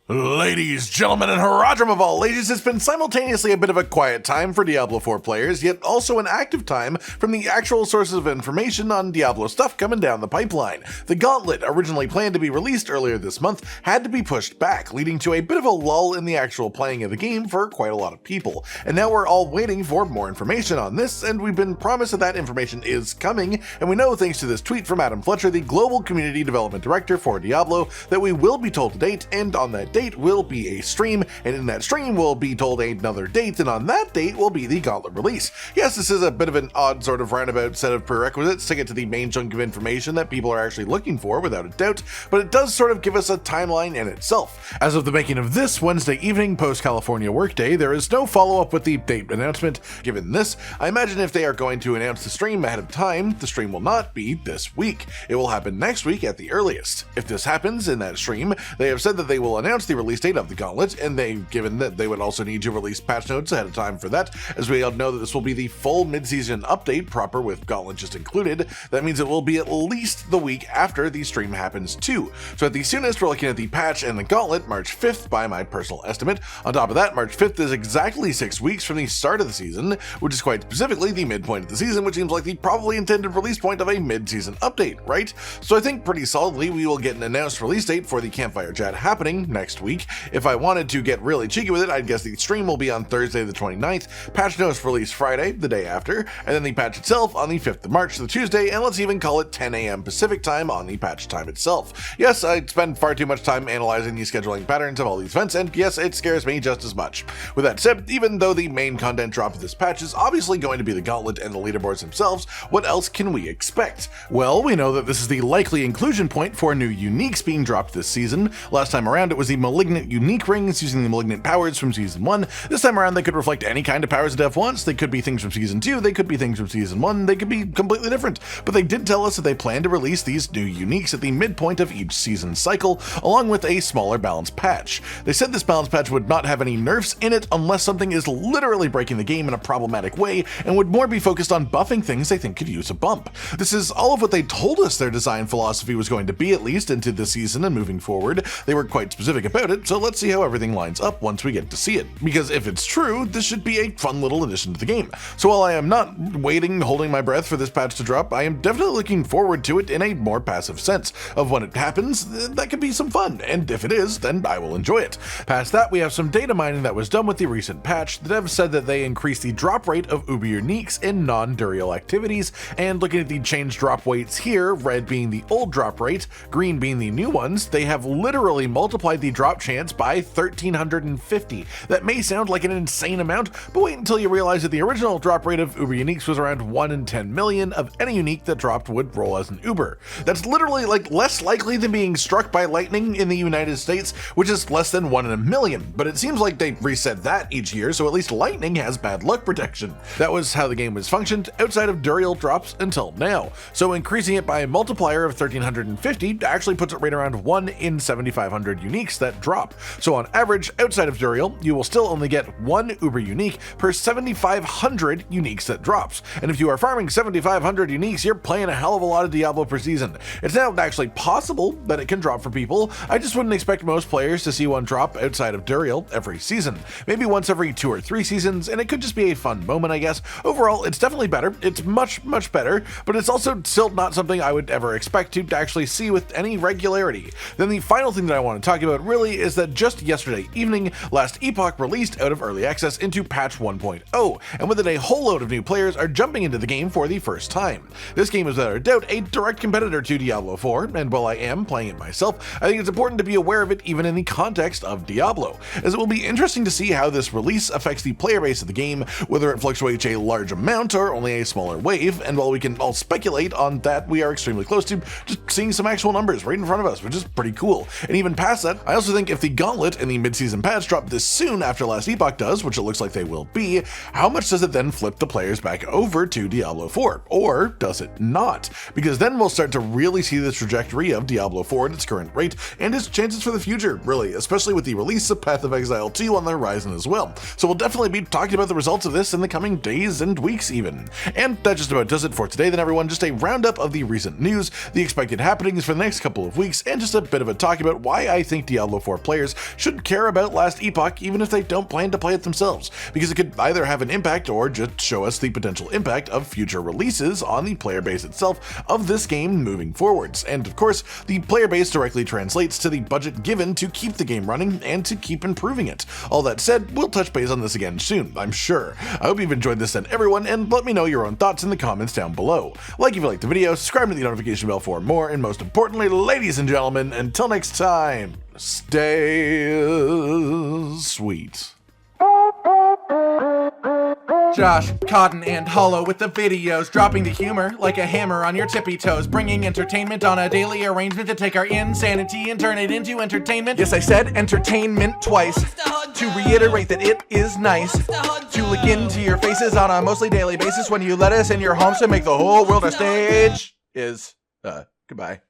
Ladies, gentlemen, and Haradrim of all ages, it's been simultaneously a bit of a quiet time for Diablo 4 players, yet also an active time from the actual sources of information on Diablo stuff coming down the pipeline. The Gauntlet, originally planned to be released earlier this month, had to be pushed back, leading to a bit of a lull in the actual playing of the game for quite a lot of people. And now we're all waiting for more information on this, and we've been promised that that information is coming, and we know thanks to this tweet from Adam Fletcher, the Global Community Development Director for Diablo, that we will be told a date, and on that date will be a stream, and in that stream we'll be told another date, and on that date will be the Gauntlet release. Yes, this is a bit of an odd sort of roundabout set of prerequisites to get to the main chunk of information that people are actually looking for, without a doubt, but it does sort of give us a timeline in itself. As of the making of this Wednesday evening post-California workday, there is no follow-up with the date announcement. Given this, I imagine if they are going to announce the stream ahead of time, the stream will not be this week. It will happen next week at the earliest. If this happens in that stream, they have said that they will announce the release date of the Gauntlet, and they've given that they would also need to release patch notes ahead of time for that, as we all know that this will be the full mid-season update proper with Gauntlet just included. That means it will be at least the week after the stream happens too. So at the soonest, we're looking at the patch and the Gauntlet March 5th by my personal estimate. On top of that, March 5th is exactly 6 weeks from the start of the season, which is quite specifically the midpoint of the season, which seems like the probably intended release point of a mid-season update, right? So I think pretty solidly we will get an announced release date for the Campfire Chat happening next week. If I wanted to get really cheeky with it, I'd guess the stream will be on Thursday the 29th, patch notes released Friday, the day after, and then the patch itself on the 5th of March, the Tuesday, and let's even call it 10 a.m. Pacific time on the patch time itself. Yes, I spend far too much time analyzing the scheduling patterns of all these events, and yes, it scares me just as much. With that said, even though the main content drop of this patch is obviously going to be the Gauntlet and the leaderboards themselves, what else can we expect? Well, we know that this is the likely inclusion point for new uniques being dropped this season. Last time around, it was the Malignant Unique Rings using the Malignant powers from Season 1. This time around, they could reflect any kind of powers a dev wants. They could be things from Season 2, they could be things from Season 1, they could be completely different. But they did tell us that they plan to release these new uniques at the midpoint of each season cycle, along with a smaller balance patch. They said this balance patch would not have any nerfs in it unless something is literally breaking the game in a problematic way, and would more be focused on buffing things they think could use a bump. This is all of what they told us their design philosophy was going to be, at least into this season and moving forward. They were quite specific about it, so let's see how everything lines up once we get to see it. Because if it's true, this should be a fun little addition to the game. So while I am not waiting, holding my breath for this patch to drop, I am definitely looking forward to it in a more passive sense of when it happens. That could be some fun, and if it is, then I will enjoy it. Past that, we have some data mining that was done with the recent patch. The devs said that they increased the drop rate of Uber uniques in non-Duriel activities, and looking at the changed drop weights here, red being the old drop rate, green being the new ones, they have literally multiplied the drop chance by 1350. That may sound like an insane amount, but wait until you realize that the original drop rate of Uber uniques was around 1 in 10 million of any unique that dropped would roll as an Uber. That's literally like less likely than being struck by lightning in the United States, which is less than 1 in a million, but it seems like they reset that each year, so at least lightning has bad luck protection. That was how the game was functioned outside of Duriel drops until now, so increasing it by a multiplier of 1350 actually puts it right around 1 in 7500 uniques that drop. So on average, outside of Duriel, you will still only get 1 Uber unique per 7500 uniques that drops, and if you are farming 7500 uniques, you're playing a hell of a lot of Diablo per season. It's now actually possible that it can drop for people. I just wouldn't expect most players to see one drop outside of Duriel every season. Maybe once every 2 or 3 seasons, and it could just be a fun moment, I guess. Overall, it's definitely better. It's much better, but it's also still not something I would ever expect to actually see with any regularity. Then the final thing that I want to talk about really is that just yesterday evening, last Epoch released out of early access into patch 1.0, and with it a whole load of new players are jumping into the game for the first time. This game is without a doubt a direct competitor to Diablo 4, and while I am playing it myself, I think it's important to be aware of it even in the context of Diablo, as it will be interesting to see how this release affects the player base of the game, whether it fluctuates a large amount or only a smaller wave, and while we can all speculate on that, we are extremely close to just seeing some actual numbers right in front of us, which is pretty cool. And even past that, I also think if the Gauntlet and the mid-season patch drop this soon after last Epoch does, which it looks like they will be, how much does it then flip the players back over to Diablo 4? Or does it not? Because then we'll start to really see the trajectory of Diablo 4 at its current rate, and its chances for the future, really, especially with the release of Path of Exile 2 on the horizon as well. So we'll definitely be talking about the results of this in the coming days and weeks even. And that just about does it for today then, everyone. Just a roundup of the recent news, the expected happenings for the next couple of weeks, and just a bit of a talk about why I think Diablo 4 players players should care about Last Epoch even if they don't plan to play it themselves, because it could either have an impact or just show us the potential impact of future releases on the player base itself of this game moving forwards. And of course, the player base directly translates to the budget given to keep the game running and to keep improving it. All that said, we'll touch base on this again soon, I'm sure. I hope you've enjoyed this then, everyone, and let me know your own thoughts in the comments down below. Like if you liked the video, subscribe to the notification bell for more, and most importantly, ladies and gentlemen, until next time, stay sweet. Josh, Cotton, and Hollow with the videos, dropping the humor like a hammer on your tippy toes, bringing entertainment on a daily arrangement to take our insanity and turn it into entertainment. Yes, I said entertainment twice, to reiterate that it is nice to look into your faces on a mostly daily basis when you let us in your homes to make the whole world a stage. Goodbye.